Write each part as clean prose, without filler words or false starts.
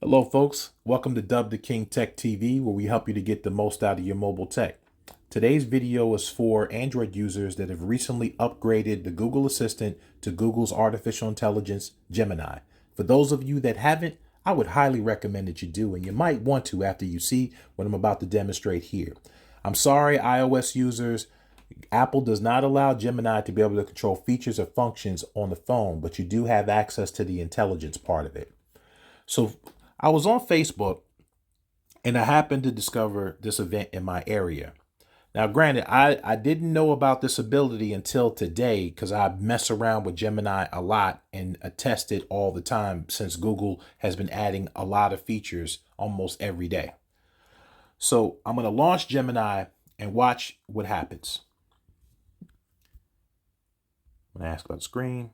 Hello, folks. Welcome to Dub the King Tech TV, where we help you to get the most out of your mobile tech. Today's video is for Android users that have recently upgraded the Google Assistant to Google's artificial intelligence, Gemini. For those of you that haven't, I would highly recommend that you do, and you might want to after you see what I'm about to demonstrate here. I'm sorry, iOS users. Apple does not allow Gemini to be able to control features or functions on the phone, but you do have access to the intelligence part of it. So I was on Facebook and I happened to discover this event in my area. Now, granted, I didn't know about this ability until today because I mess around with Gemini a lot and test it all the time since Google has been adding a lot of features almost every day. So I'm going to launch Gemini and watch what happens. I'm going to ask about the screen.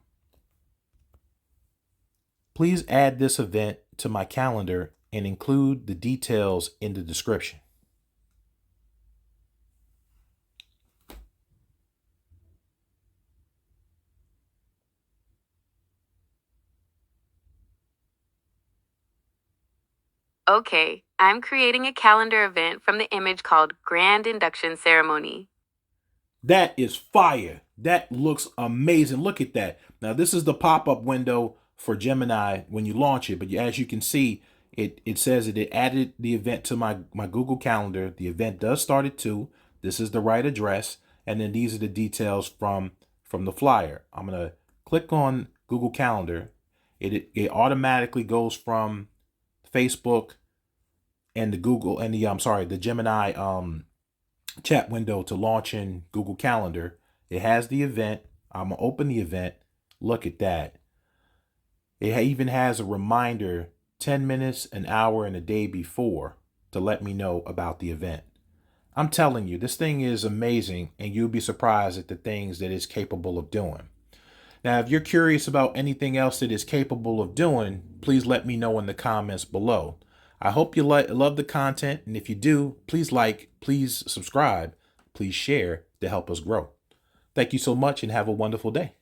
Please add this event to my calendar and include the details in the description. Okay, I'm creating a calendar event from the image called Grand Induction Ceremony. That is fire. That looks amazing. Look at that. Now, this is the pop-up window for Gemini when you launch it, but as you can see, it says that it added the event to my Google Calendar. The event does start at 2. This is the right address, and then these are the details from the flyer. I'm going to click on Google Calendar. It automatically goes from Facebook and the Google and the Gemini chat window to launch in Google Calendar. It has the event. I'm gonna open the event. Look at that. It even has a reminder 10 minutes, an hour, and a day before to let me know about the event. I'm telling you, this thing is amazing, and you'll be surprised at the things that it's capable of doing. Now, if you're curious about anything else that it's capable of doing, please let me know in the comments below. I hope you love the content, and if you do, please like, please subscribe, please share to help us grow. Thank you so much and have a wonderful day.